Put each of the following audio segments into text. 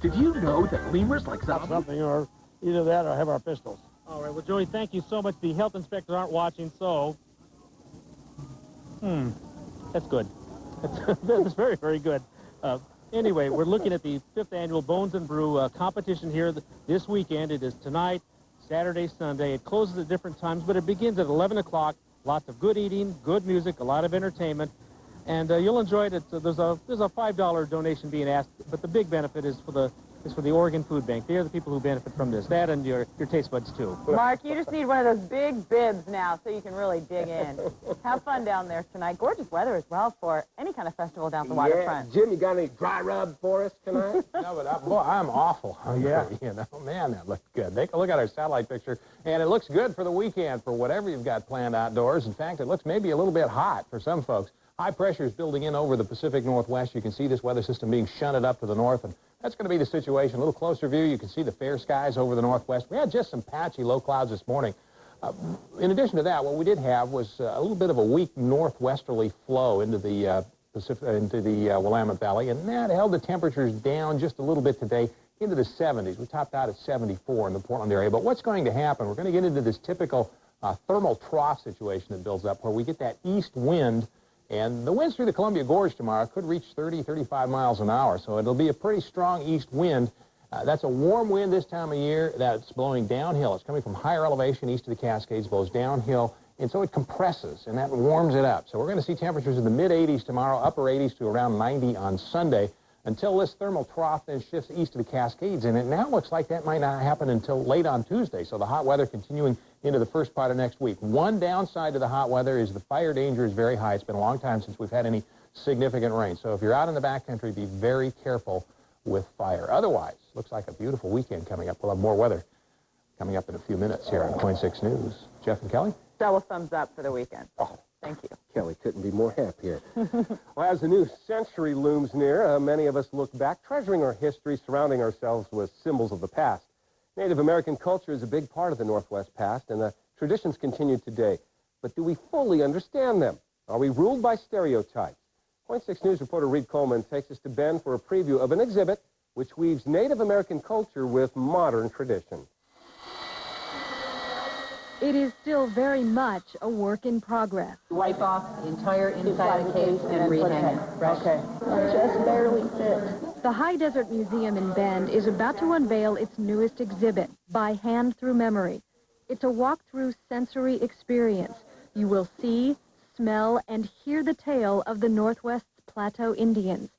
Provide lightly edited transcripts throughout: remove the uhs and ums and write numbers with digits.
Did you know that lemurs like something, or either that or have our pistols. All right, well, Joey, thank you so much. The health inspectors aren't watching, so... That's good. That's very, very good. Anyway, we're looking at the 5th annual Bones and Brew competition here this weekend. It is tonight, Saturday, Sunday. It closes at different times, but it begins at 11 o'clock. Lots of good eating, good music, a lot of entertainment, and you'll enjoy it. There's a $5 donation being asked, but the big benefit is for the Oregon Food Bank. They are the people who benefit from this. That and your taste buds, too. Mark, you just need one of those big bibs now so you can really dig in. Have fun down there tonight. Gorgeous weather as well for any kind of festival down the waterfront. Jim, you got any dry rub for us tonight? No, but boy, I'm awful. You know, man, that looks good. Take a look at our satellite picture, and it looks good for the weekend for whatever you've got planned outdoors. In fact, it looks maybe a little bit hot for some folks. High pressure is building in over the Pacific Northwest. You can see this weather system being shunted up to the north, and that's going to be the situation. A little closer view, you can see the fair skies over the northwest. We had just some patchy low clouds this morning. In addition to that, what we did have was a little bit of a weak northwesterly flow into the Willamette Valley, and that held the temperatures down just a little bit today into the 70s. We topped out at 74 in the Portland area. But what's going to happen? We're going to get into this typical thermal trough situation that builds up where we get that east wind. And the winds through the Columbia Gorge tomorrow could reach 30, 35 miles an hour, so it'll be a pretty strong east wind. That's a warm wind this time of year that's blowing downhill. It's coming from higher elevation east of the Cascades, blows downhill, and so it compresses, and that warms it up. So we're going to see temperatures in the mid-80s tomorrow, upper 80s to around 90 on Sunday, until this thermal trough then shifts east of the Cascades, and it now looks like that might not happen until late on Tuesday, so the hot weather continuing into the first part of next week. One downside to the hot weather is the fire danger is very high. It's been a long time since we've had any significant rain, so if you're out in the backcountry, be very careful with fire. Otherwise, looks like a beautiful weekend coming up. We'll have more weather coming up in a few minutes here on KOIN 6 News. Jeff and Kelly? Double thumbs up for the weekend. Oh, thank you. Kelly couldn't be more happier. Well, as the new century looms near, many of us look back, treasuring our history, surrounding ourselves with symbols of the past. Native American culture is a big part of the Northwest past, and the traditions continue today. But do we fully understand them? Are we ruled by stereotypes? KOIN 6 News reporter Reed Coleman takes us to Bend for a preview of an exhibit which weaves Native American culture with modern tradition. It is still very much a work in progress. Wipe off the entire inside of the case and rehang it. Okay. Just barely fit. The High Desert Museum in Bend is about to unveil its newest exhibit, By Hand Through Memory. It's a walk-through sensory experience. You will see, smell, and hear the tale of the Northwest's Plateau Indians.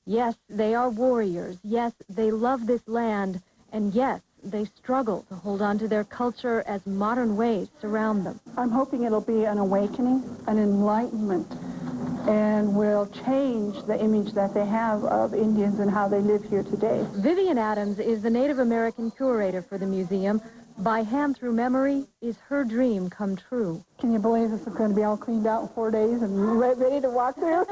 Yes, they are warriors. Yes, they love this land. And yes, they struggle to hold on to their culture as modern ways surround them. I'm hoping it'll be an awakening, an enlightenment, and will change the image that they have of Indians and how they live here today. Vivian Adams is the Native American curator for the museum. By Hand Through Memory is her dream come true. Can you believe this is going to be all cleaned out in 4 days and ready to walk through?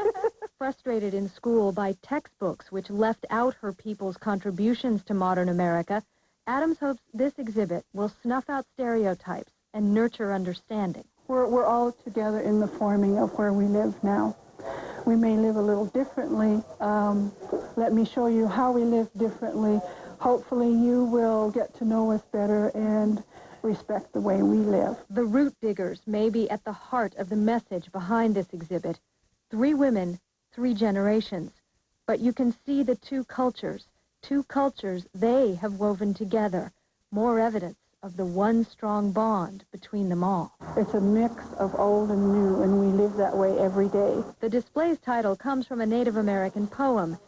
Frustrated in school by textbooks which left out her people's contributions to modern America, Adams hopes this exhibit will snuff out stereotypes and nurture understanding. We're all together in the forming of where we live now. We may live a little differently. Let me show you how we live differently. Hopefully you will get to know us better and respect the way we live. The root diggers may be at the heart of the message behind this exhibit. 3 women, 3 generations. But you can see the two cultures they have woven together. More evidence of the one strong bond between them all. It's a mix of old and new, and we live that way every day. The display's title comes from a Native American poem.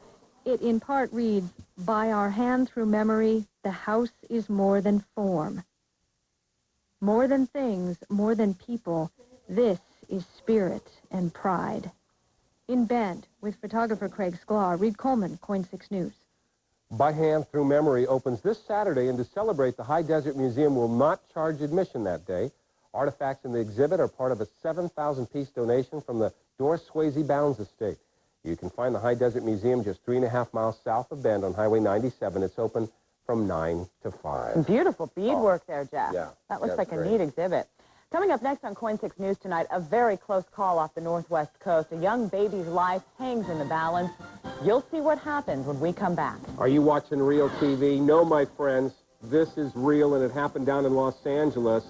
It in part reads, "By our hand through memory, the house is more than form. More than things, more than people, this is spirit and pride." In Bend, with photographer Craig Sklar, Reed Coleman, KOIN 6 News. By Hand Through Memory opens this Saturday, and to celebrate, the High Desert Museum will not charge admission that day. Artifacts in the exhibit are part of a 7,000-piece donation from the Doris Swayze Bounds Estate. You can find the High Desert Museum just 3.5 miles south of Bend on Highway 97. It's open from 9 to 5. Beautiful beadwork there, Jeff. Yeah. That looks like a neat exhibit. Coming up next on KOIN 6 News tonight, a very close call off the Northwest coast. A young baby's life hangs in the balance. You'll see what happens when we come back. Are you watching real TV? No, my friends, this is real, and it happened down in Los Angeles.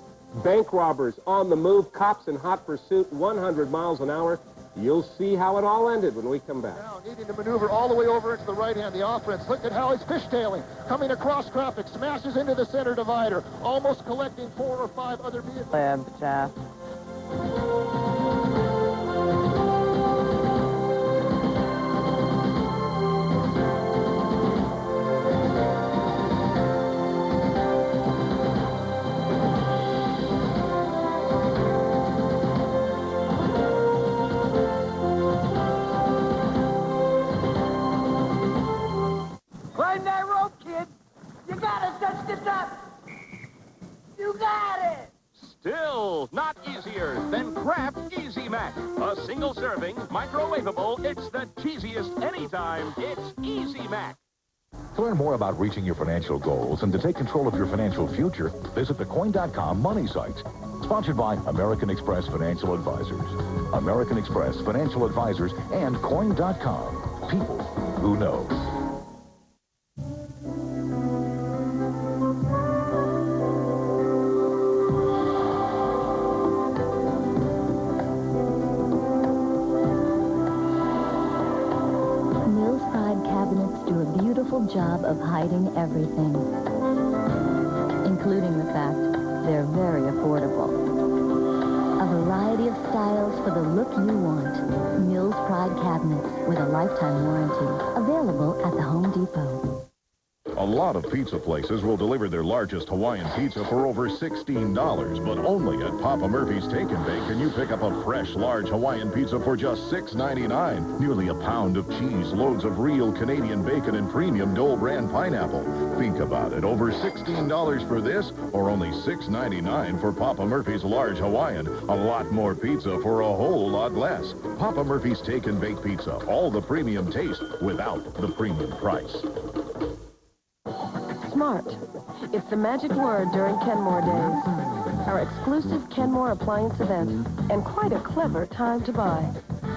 Bank robbers on the move, cops in hot pursuit, 100 miles an hour. You'll see how it all ended when we come back. Now needing to maneuver all the way over into the right hand, the offense. Look at how he's fishtailing, coming across traffic, smashes into the center divider, almost collecting 4 or 5 other vehicles. Live, Jeff. Climb that rope, kid. You gotta touch the top. You got it. Still not easier than Kraft Easy Mac. A single serving, microwavable. It's the cheesiest anytime. It's Easy Mac. To learn more about reaching your financial goals and to take control of your financial future, visit the KOIN.com money sites. Sponsored by American Express Financial Advisors. American Express Financial Advisors and KOIN.com. People who know. Mills Pride cabinets do a beautiful job of hiding everything, including the fact they're very affordable. A variety of styles for the look you want. Mills Pride cabinets with a lifetime warranty. Available at the Home Depot. A lot of pizza places will deliver their largest Hawaiian pizza for over $16, but only at Papa Murphy's Take and Bake can you pick up a fresh, large Hawaiian pizza for just $6.99. Nearly a pound of cheese, loads of real Canadian bacon, and premium Dole brand pineapple. Think about it. Over $16 for this, or only $6.99 for Papa Murphy's large Hawaiian. A lot more pizza for a whole lot less. Papa Murphy's Take and Bake Pizza. All the premium taste without the premium price. Smart. It's the magic word during Kenmore Days. Our exclusive Kenmore appliance event, and quite a clever time to buy.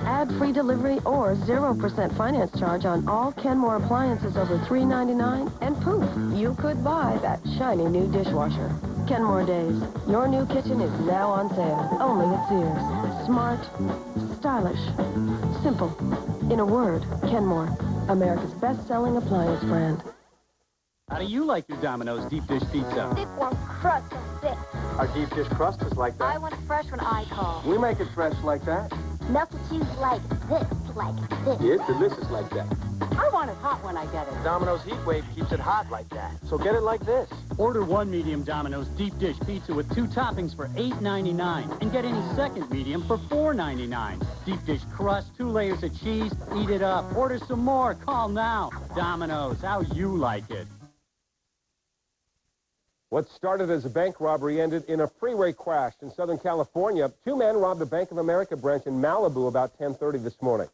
Add free delivery or 0% finance charge on all Kenmore appliances over $3.99, and poof, you could buy that shiny new dishwasher. Kenmore Days. Your new kitchen is now on sale, only at Sears. Smart, stylish, simple. In a word, Kenmore, America's best-selling appliance brand. How do you like your Domino's deep dish pizza? Thick warm crust and thick. Our deep dish crust is like that. I want it fresh when I call. We make it fresh like that. Melted cheese like this, like this. It's delicious like that. I want it hot when I get it. Domino's Heat Wave keeps it hot like that. So get it like this. Order one medium Domino's deep dish pizza with 2 toppings for $8.99 and get any second medium for $4.99. Deep dish crust, 2 layers of cheese, eat it up. Order some more. Call now. Domino's, how you like it. What started as a bank robbery ended in a freeway crash in Southern California. 2 men robbed a Bank of America branch in Malibu about 10:30 this morning.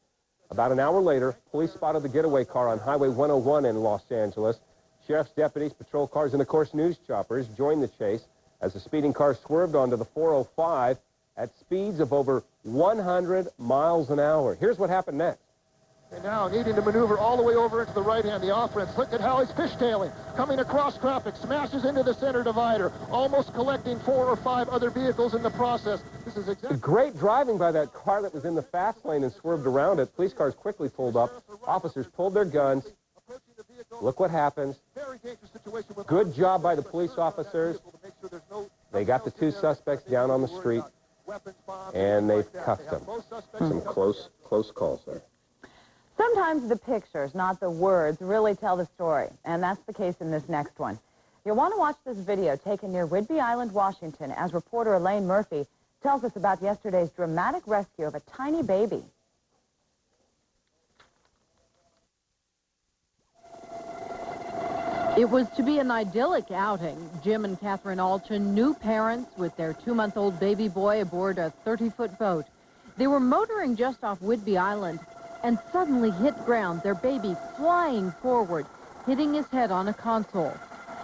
About an hour later, police spotted the getaway car on Highway 101 in Los Angeles. Sheriff's deputies, patrol cars, and, of course, news choppers joined the chase as the speeding car swerved onto the 405 at speeds of over 100 miles an hour. Here's what happened next. And now needing to maneuver all the way over into the right hand, the offense. Look at how he's fishtailing, coming across traffic, smashes into the center divider, almost collecting 4 or 5 other vehicles in the process. This is exactly great driving by that car that was in the fast lane and swerved around it. Police cars quickly pulled up. Officers pulled their guns. Look what happens. Good job by the police officers. They got the 2 suspects down on the street, and they've cuffed them. Some close calls there. Sometimes the pictures, not the words, really tell the story, and that's the case in this next one. You'll want to watch this video taken near Whidbey Island, Washington, as reporter Elaine Murphy tells us about yesterday's dramatic rescue of a tiny baby. It was to be an idyllic outing. Jim and Catherine Alchin, new parents with their 2-month-old baby boy aboard a 30-foot boat. They were motoring just off Whidbey Island and suddenly hit ground, their baby flying forward, hitting his head on a console.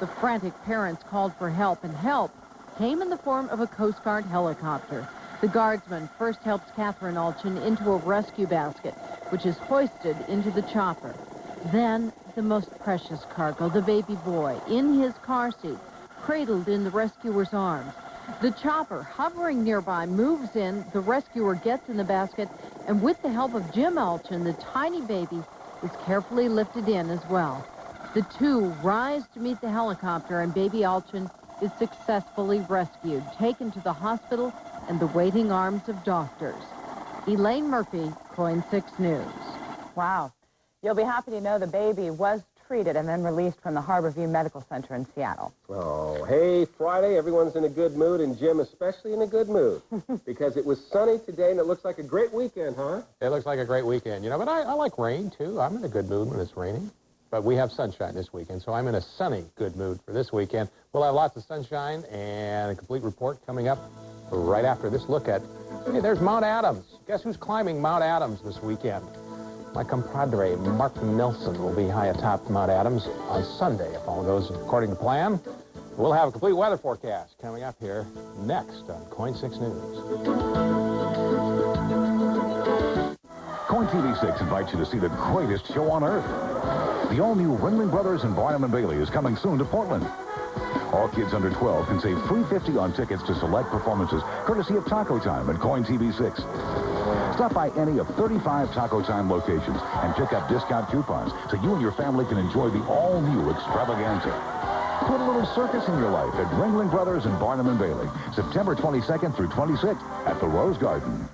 The frantic parents called for help, and help came in the form of a Coast Guard helicopter. The guardsman first helped Catherine Alchin into a rescue basket. which is hoisted into the chopper. Then, the most precious cargo, the baby boy, in his car seat, cradled in the rescuer's arms. The chopper, hovering nearby, moves in, the rescuer gets in the basket, and with the help of Jim Elchin, the tiny baby is carefully lifted in as well. The two rise to meet the helicopter, and baby Elchin is successfully rescued, taken to the hospital and the waiting arms of doctors. Elaine Murphy, KOIN 6 News. Wow. You'll be happy to know the baby was treated and then released from the Harborview Medical Center in Seattle. Oh, hey, Friday, everyone's in a good mood, and Jim especially in a good mood. Because it was sunny today, and it looks like a great weekend, huh? It looks like a great weekend, you know, but I like rain, too. I'm in a good mood when it's raining. But we have sunshine this weekend, so I'm in a sunny good mood for this weekend. We'll have lots of sunshine and a complete report coming up right after this look at, hey, there's Mount Adams. Guess who's climbing Mount Adams this weekend? My compadre, Mark Nelson, will be high atop Mount Adams on Sunday, if all goes according to plan. We'll have a complete weather forecast coming up here next on KOIN 6 News. KOIN TV 6 invites you to see the greatest show on earth. The all-new Ringling Brothers and Barnum & Bailey is coming soon to Portland. All kids under 12 can save $3.50 on tickets to select performances, courtesy of Taco Time at KOIN TV 6. Stop by any of 35 Taco Time locations and pick up discount coupons so you and your family can enjoy the all-new extravaganza. Put a little circus in your life at Ringling Brothers and Barnum & Bailey, September 22nd through 26th at the Rose Garden.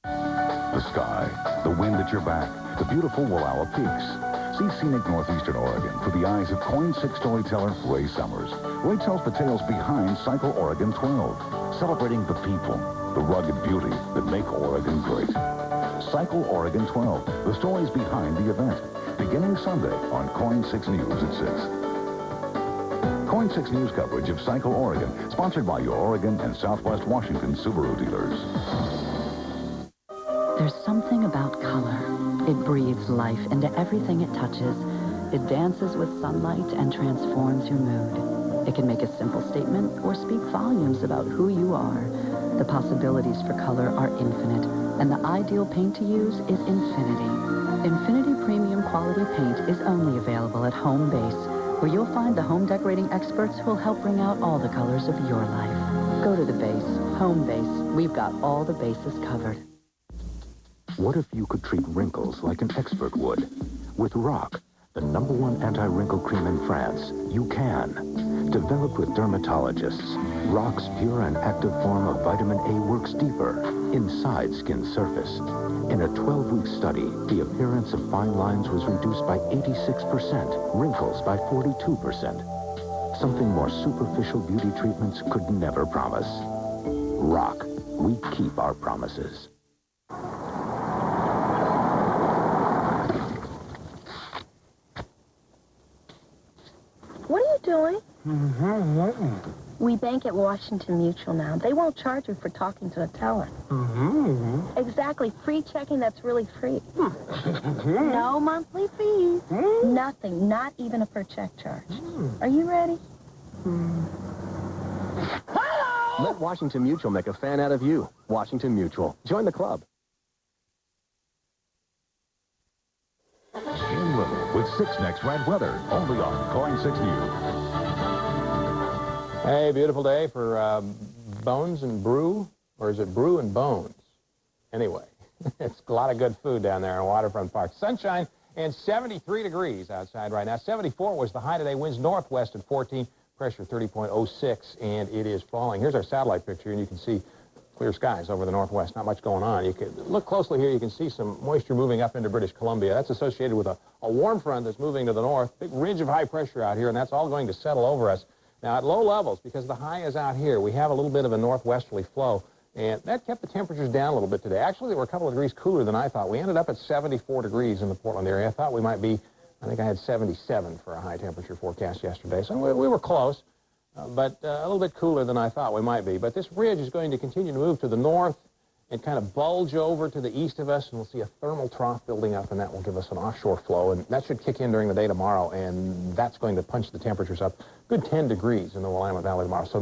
The sky, the wind at your back, the beautiful Wallowa Peaks. See scenic northeastern Oregon through the eyes of KOIN 6 storyteller Ray Summers. Ray tells the tales behind Cycle Oregon 12, celebrating the people, the rugged beauty that make Oregon great. Cycle Oregon 12, the stories behind the event, beginning Sunday on KOIN 6 News at 6. KOIN 6 News coverage of Cycle Oregon, sponsored by your Oregon and Southwest Washington Subaru dealers. There's something about color. It breathes life into everything it touches. It dances with sunlight and transforms your mood. It can make a simple statement or speak volumes about who you are. The possibilities for color are infinite, and the ideal paint to use is Infinity. Infinity Premium Quality Paint is only available at Home Base, where you'll find the home decorating experts who will help bring out all the colors of your life. Go to the base, Home Base. We've got all the bases covered. What if you could treat wrinkles like an expert would? With Rock, the #1 anti-wrinkle cream in France, you can. Developed with dermatologists, Rock's pure and active form of vitamin A works deeper, inside skin surface. In a 12-week study, the appearance of fine lines was reduced by 86%, wrinkles by 42%. Something more superficial beauty treatments could never promise. Rock, we keep our promises. What are you doing? We bank at Washington Mutual now. They won't charge you for talking to a teller. Exactly. Free checking that's really free. No monthly fees. Nothing. Not even a per check charge. Are you ready? Let Washington Mutual make a fan out of you. Washington Mutual. Join the club. In Little with 6 Next Red Weather, only on KOIN 6 News. Hey, beautiful day for Bones and Brew, or is it Brew and Bones? Anyway, it's a lot of good food down there in Waterfront Park. Sunshine and 73 degrees outside right now. 74 was the high today. Winds northwest at 14, pressure 30.06, and it is falling. Here's our satellite picture, and you can see clear skies over the northwest. Not much going on. You can look closely here. You can see some moisture moving up into British Columbia. That's associated with a warm front that's moving to the north. Big ridge of high pressure out here, and that's all going to settle over us. Now, at low levels, because the high is out here, we have a little bit of a northwesterly flow, and that kept the temperatures down a little bit today. Actually, they were a couple of degrees cooler than I thought. We ended up at 74 degrees in the Portland area. I thought we might be, I think I had 77 for a high temperature forecast yesterday. So we were close, but a little bit cooler than I thought we might be. But this ridge is going to continue to move to the north and kind of bulge over to the east of us, and we'll see a thermal trough building up, and that will give us an offshore flow, and that should kick in during the day tomorrow, and that's going to punch the temperatures up good 10 degrees in the Willamette Valley tomorrow. So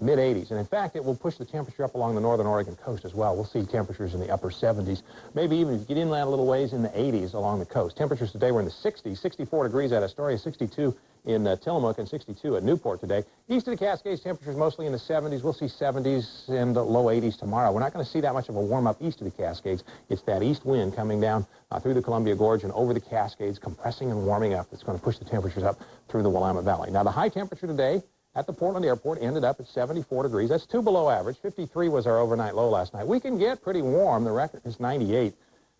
mid-80s. And in fact, it will push the temperature up along the northern Oregon coast as well. We'll see temperatures in the upper 70s, maybe even if you get inland a little ways in the 80s along the coast. Temperatures today were in the 60s, 64 degrees at Astoria, 62 in Tillamook, and 62 at Newport today. East of the Cascades, temperatures mostly in the 70s. We'll see 70s and low 80s tomorrow. We're not going to see that much of a warm-up east of the Cascades. It's that east wind coming down through the Columbia Gorge and over the Cascades, compressing and warming up. That's going to push the temperatures up through the Willamette Valley. Now, the high temperature today at the Portland airport ended up at 74 degrees. That's 2 below average. 53 was our overnight low last night. We can get pretty warm. The record is 98.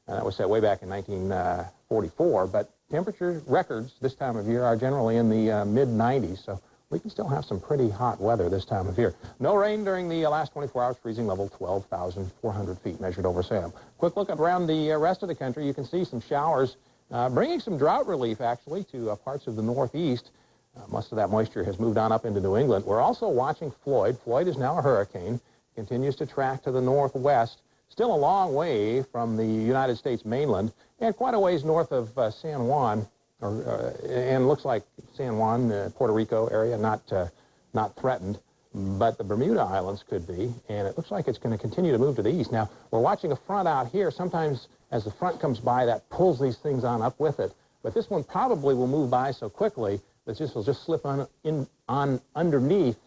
And that was set way back in 1944. But temperature records this time of year are generally in the mid-90s. So we can still have some pretty hot weather this time of year. No rain during the last 24 hours. Freezing level 12,400 feet measured over Salem. Quick look around the rest of the country. You can see some showers bringing some drought relief, actually, to parts of the Northeast. Most of that moisture has moved on up into New England. We're also watching Floyd. Floyd is now a hurricane, continues to track to the northwest, still a long way from the United States mainland, and quite a ways north of San Juan, and looks like San Juan, Puerto Rico area, not threatened, but the Bermuda Islands could be, and it looks like it's going to continue to move to the east. Now, we're watching a front out here. Sometimes as the front comes by, that pulls these things on up with it, but this one probably will move by so quickly that this will just slip on underneath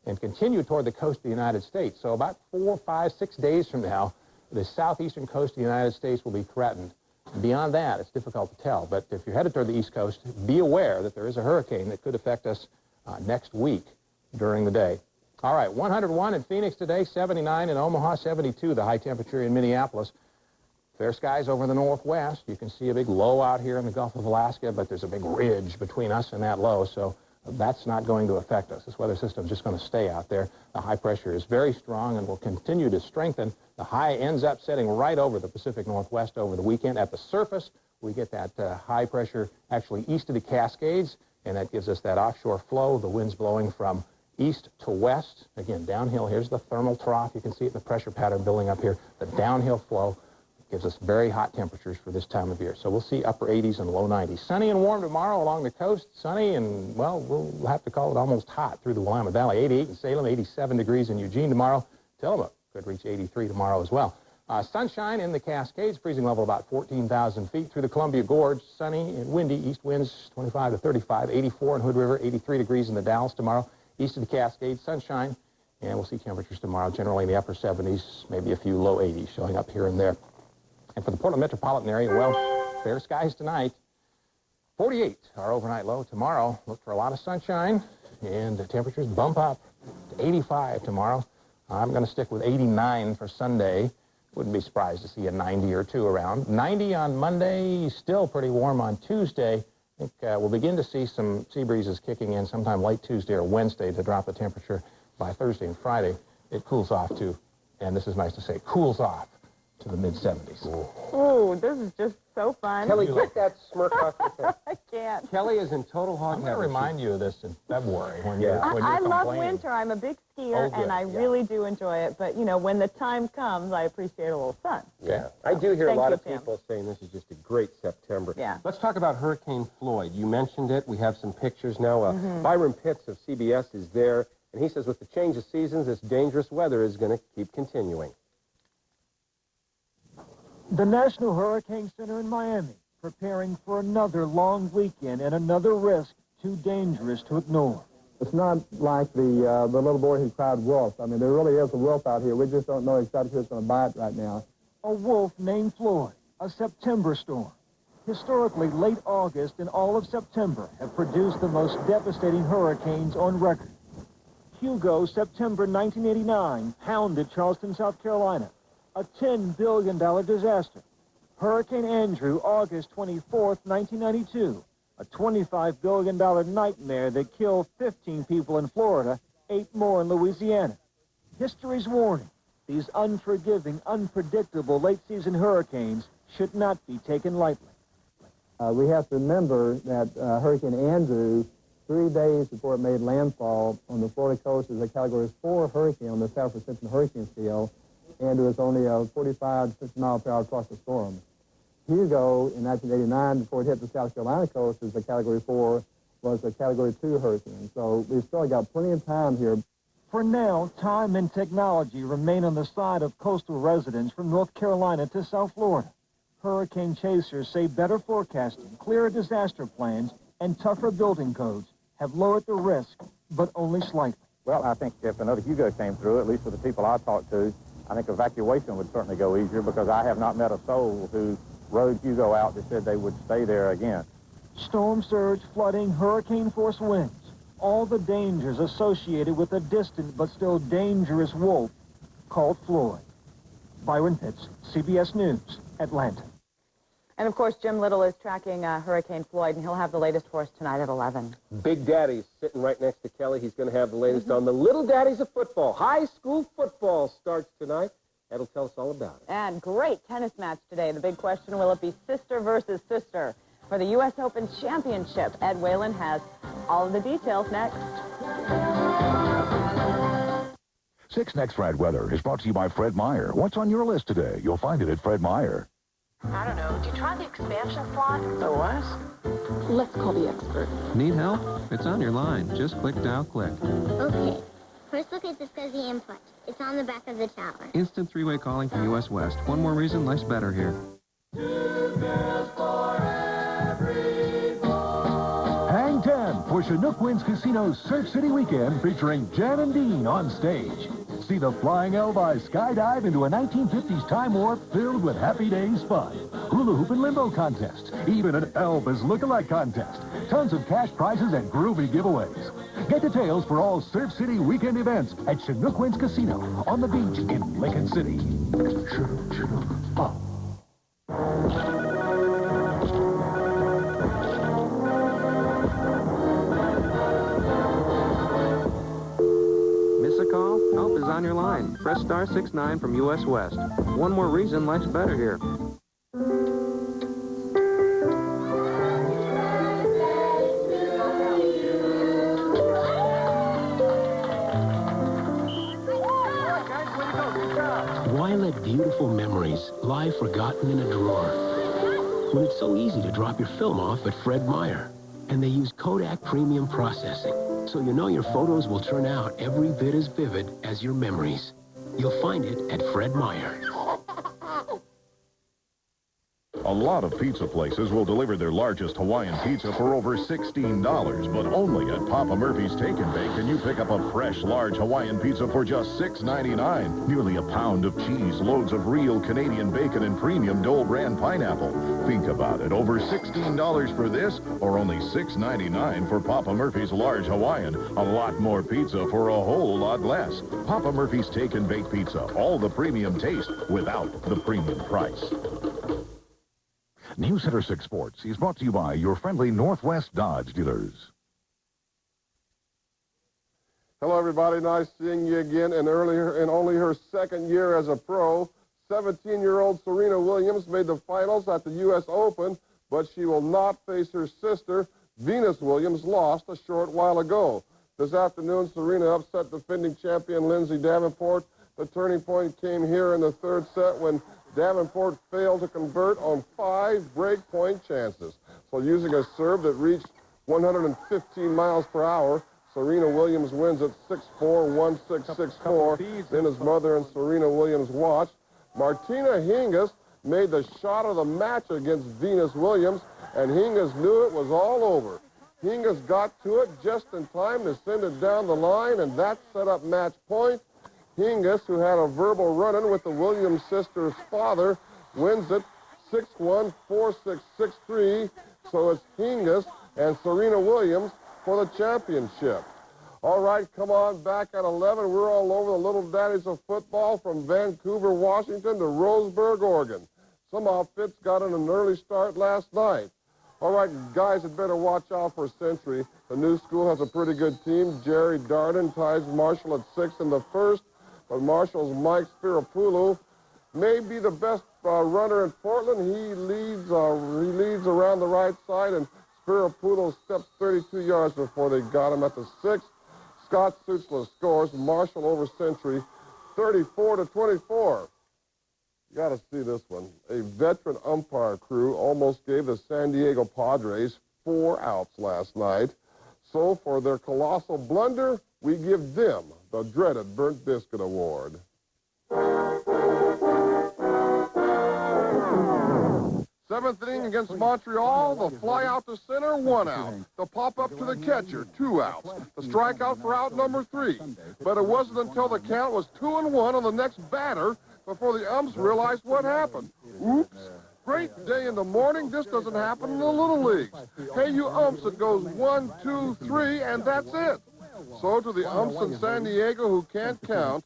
and continue toward the coast of the United States. So about 4, 5, 6 days from now, the southeastern coast of the United States will be threatened. Beyond that, it's difficult to tell. But if you're headed toward the east coast, be aware that there is a hurricane that could affect us next week during the day. All right, 101 in Phoenix today, 79 in Omaha, 72 the high temperature in Minneapolis. Fair skies over the northwest. You can see a big low out here in the Gulf of Alaska, but there's a big ridge between us and that low, so that's not going to affect us. This weather system is just going to stay out there. The high pressure is very strong and will continue to strengthen. The high ends up setting right over the Pacific Northwest over the weekend. At the surface, we get that high pressure actually east of the Cascades, and that gives us that offshore flow. The wind's blowing from east to west. Again, downhill. Here's the thermal trough. You can see it in the pressure pattern building up here. The downhill flow gives us very hot temperatures for this time of year. So we'll see upper 80s and low 90s. Sunny and warm tomorrow along the coast. Sunny and, well, we'll have to call it almost hot through the Willamette Valley. 88 in Salem, 87 degrees in Eugene tomorrow. Tillamook could reach 83 tomorrow as well. Sunshine in the Cascades, freezing level about 14,000 feet through the Columbia Gorge. Sunny and windy, east winds 25 to 35, 84 in Hood River, 83 degrees in the Dalles tomorrow. East of the Cascades, sunshine, and we'll see temperatures tomorrow generally in the upper 70s, maybe a few low 80s showing up here and there. And for the Portland metropolitan area, well, fair skies tonight. 48, our overnight low. Tomorrow, look for a lot of sunshine, and the temperatures bump up to 85 tomorrow. I'm going to stick with 89 for Sunday. Wouldn't be surprised to see a 90 or 2 around. 90 on Monday, still pretty warm on Tuesday. I think we'll begin to see some sea breezes kicking in sometime late Tuesday or Wednesday to drop the temperature by Thursday and Friday. It cools off too, and this is nice to say, cools off to the mid-70s. Oh, this is just so fun. Kelly, get that smirk off your face. I can't. Kelly is in total hog I'm going to remind you of this in February when I love winter. I'm a big skier, and I really do enjoy it. But, you know, when the time comes, I appreciate a little sun. Yeah. I do hear a lot of people saying this is just a great September. Yeah. Let's talk about Hurricane Floyd. You mentioned it. We have some pictures now. Byron Pitts of CBS is there, and he says with the change of seasons, this dangerous weather is going to keep continuing. The National Hurricane Center in Miami, preparing for another long weekend and another risk too dangerous to ignore. It's not like the little boy who cried wolf. I mean, there really is a wolf out here. We just don't know exactly who's going to bite right now. A wolf named Floyd, a September storm. Historically, late August and all of September have produced the most devastating hurricanes on record. Hugo, September 1989, pounded Charleston, South Carolina. A $10 billion disaster. Hurricane Andrew, August 24th, 1992. A $25 billion nightmare that killed 15 people in Florida, 8 more in Louisiana. History's warning. These unforgiving, unpredictable late-season hurricanes should not be taken lightly. We have to remember that Hurricane Andrew, 3 days before it made landfall on the Florida coast, is a Category 4 hurricane on the South Pacific hurricane scale. Andrew is only a 45 to 50 mile per hour tropical storm. Hugo, in 1989, before it hit the South Carolina coast, as a Category 4, was a Category 2 hurricane. So we've still got plenty of time here. For now, time and technology remain on the side of coastal residents from North Carolina to South Florida. Hurricane chasers say better forecasting, clearer disaster plans, and tougher building codes have lowered the risk, but only slightly. Well, I think if another Hugo came through, at least with the people I talked to, I think evacuation would certainly go easier because I have not met a soul who rode Hugo out that said they would stay there again. Storm surge, flooding, hurricane-force winds, all the dangers associated with a distant but still dangerous wolf called Floyd. Byron Pitts, CBS News, Atlanta. And, of course, Jim Little is tracking Hurricane Floyd, and he'll have the latest for us tonight at 11. Big Daddy's sitting right next to Kelly. He's going to have the latest on the Little Daddies of football. High school football starts tonight. That'll tell us all about it. And great tennis match today. The big question, will it be sister versus sister for the U.S. Open Championship? Ed Whalen has all of the details next. 6 Next Fred Weather is brought to you by Fred Meyer. What's on your list today? You'll find it at Fred Meyer. I don't know. Did you try the expansion slot? The what? Let's call the expert. Need help? It's on your line. Just click, dial, click. Okay. First look at the SCSI input. It's on the back of the tower. Instant three-way calling from US West. One more reason life's better here. Hang 10 for Chinook Wins Casino's Surf City Weekend featuring Jan and Dean on stage. See the Flying Elvis skydive into a 1950s time warp filled with happy days fun. Hula hoop and limbo contests. Even an Elvis look-alike contest. Tons of cash prizes and groovy giveaways. Get details for all Surf City weekend events at Chinook Winds Casino on the beach in Lincoln City. Chinook. Oh. Miss a call? Help is on your line. Press star 69 from US West. One more reason life's better here. Why let beautiful memories lie forgotten in a drawer when it's so easy to drop your film off at Fred Meyer? And they use Kodak Premium Processing, so you know your photos will turn out every bit as vivid as your memories. You'll find it at Fred Meyer. A lot of pizza places will deliver their largest Hawaiian pizza for over $16, but only at Papa Murphy's Take and Bake can you pick up a fresh, large Hawaiian pizza for just $6.99. Nearly a pound of cheese, loads of real Canadian bacon, and premium Dole brand pineapple. Think about it. Over $16 for this, or only $6.99 for Papa Murphy's large Hawaiian. A lot more pizza for a whole lot less. Papa Murphy's Take and Bake Pizza. All the premium taste without the premium price. News Center 6 Sports is brought to you by your friendly Northwest Dodge dealers. Hello, everybody. Nice seeing you again. And earlier, in only her second year as a pro, 17-year-old Serena Williams made the finals at the U.S. Open, but she will not face her sister. Venus Williams lost a short while ago. This afternoon, Serena upset defending champion Lindsay Davenport. The turning point came here in the third set when Davenport failed to convert on 5 break-point chances. So using a serve that reached 115 miles per hour, Serena Williams wins at 6-4, 1-6, 6-4. Then his mother and Serena Williams watched. Martina Hingis made the shot of the match against Venus Williams, and Hingis knew it was all over. Hingis got to it just in time to send it down the line, and that set up match point. Hingis, who had a verbal run-in with the Williams sisters' father, wins it 6-1, 4-6, 6-3. So it's Hingis and Serena Williams for the championship. All right, come on back at 11. We're all over the Little Daddies of football from Vancouver, Washington to Roseburg, Oregon. Some outfits got in an early start last night. All right, guys had better watch out for Century. The new school has a pretty good team. Jerry Darden ties Marshall at 6 in the first. But Marshall's Mike Spirapoulou may be the best runner in Portland. He leads around the right side, and Spirapoulou steps 32 yards before they got him at the 6th. Scott Sutzler scores. Marshall over Century, 34-24. You got to see this one. A veteran umpire crew almost gave the San Diego Padres 4 outs last night. So for their colossal blunder, we give them the dreaded Burnt Biscuit Award. Seventh inning against Montreal, the fly out to center, 1 out. The pop up to the catcher, 2 outs. The strikeout for out number 3. But it wasn't until the count was 2-1 on the next batter before the umps realized what happened. Oops. Great day in the morning. This doesn't happen in the little leagues. Hey, you umps, it goes 1, 2, 3, and that's it. So to the umps in San Diego who can't count,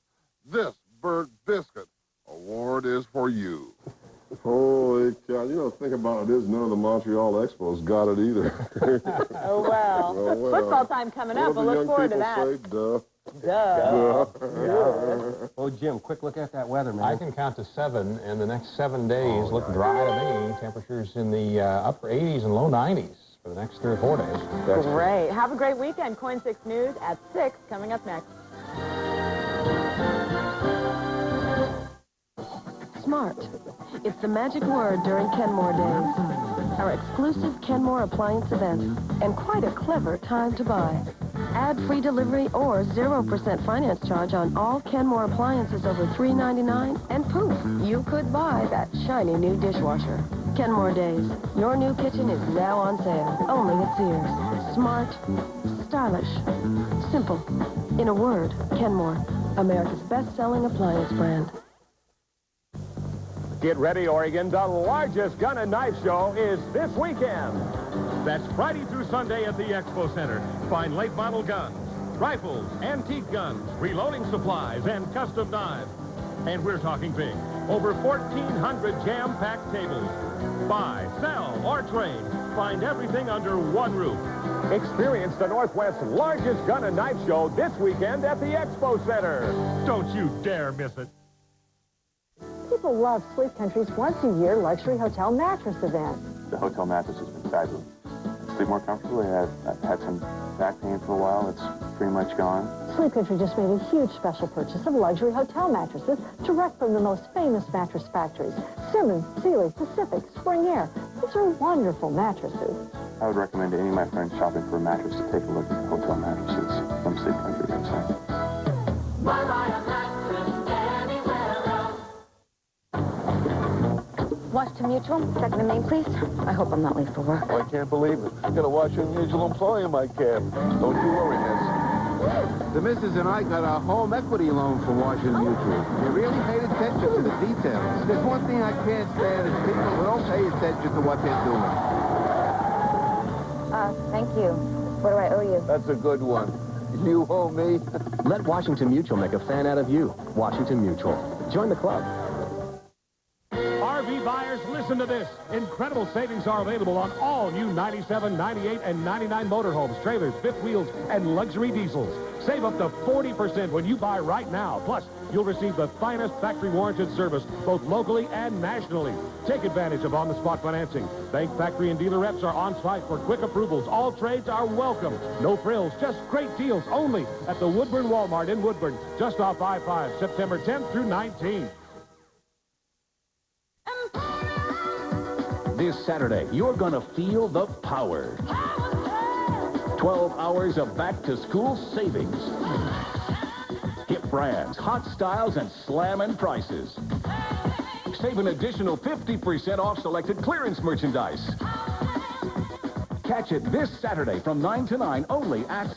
this Burnt Biscuit Award is for you. Holy cow, you know, the thing about it is none of the Montreal Expos got it either. Oh, well. Oh, well. Football time coming up. We'll look forward to that. Say, duh. Duh. Oh, Jim, quick look at that weather, man. I can count to 7, and the next 7 days look dry to me. Temperatures in the upper 80s and low 90s for the next 3 or 4 days. That's great. Have a great weekend. KOIN 6 News at 6 coming up next. Smart. It's the magic word during Kenmore Days. Our exclusive Kenmore appliance event, and quite a clever time to buy. Add free delivery or 0% finance charge on all Kenmore appliances over $3.99, and poof, you could buy that shiny new dishwasher. Kenmore Days. Your new kitchen is now on sale, only at Sears. Smart, stylish, simple. In a word, Kenmore, America's best-selling appliance brand. Get ready, Oregon. The largest gun and knife show is this weekend. That's Friday through Sunday at the Expo Center. Find late model guns, rifles, antique guns, reloading supplies, and custom knives. And we're talking big. Over 1,400 jam-packed tables. Buy, sell, or trade. Find everything under one roof. Experience the Northwest's largest gun and knife show this weekend at the Expo Center. Don't you dare miss it. People love Sleep Country's once-a-year luxury hotel mattress event. The hotel mattress has been fabulous. Sleep more comfortably. I've had some back pain for a while. It's pretty much gone. Sleep Country just made a huge special purchase of luxury hotel mattresses direct from the most famous mattress factories. Simmons, Sealy, Pacific, Spring Air. These are wonderful mattresses. I would recommend to any of my friends shopping for a mattress to take a look at the hotel mattresses from Sleep Country website. Washington Mutual, second in name, please. I hope I'm not late for work. Oh, I can't believe it. I've got a Washington Mutual employee in my cab. Don't you worry, Miss. The missus and I got our home equity loan from Washington Mutual. They really paid attention to the details. There's one thing I can't stand is people who don't pay attention to what they're doing. Thank you. What do I owe you? That's a good one. You owe me. Let Washington Mutual make a fan out of you. Washington Mutual. Join the club. RV buyers, listen to this. Incredible savings are available on all new 97, 98, and 99 motorhomes, trailers, fifth wheels, and luxury diesels. Save up to 40% when you buy right now. Plus, you'll receive the finest factory warranted service, both locally and nationally. Take advantage of on-the-spot financing. Bank, factory, and dealer reps are on site for quick approvals. All trades are welcome. No frills, just great deals only at the Woodburn Walmart in Woodburn, just off I-5, September 10th through 19th. This Saturday, you're going to feel the power. 12 hours of back-to-school savings. Hip brands, hot styles, and slamming prices. Save an additional 50% off selected clearance merchandise. Catch it this Saturday from 9 to 9 only at...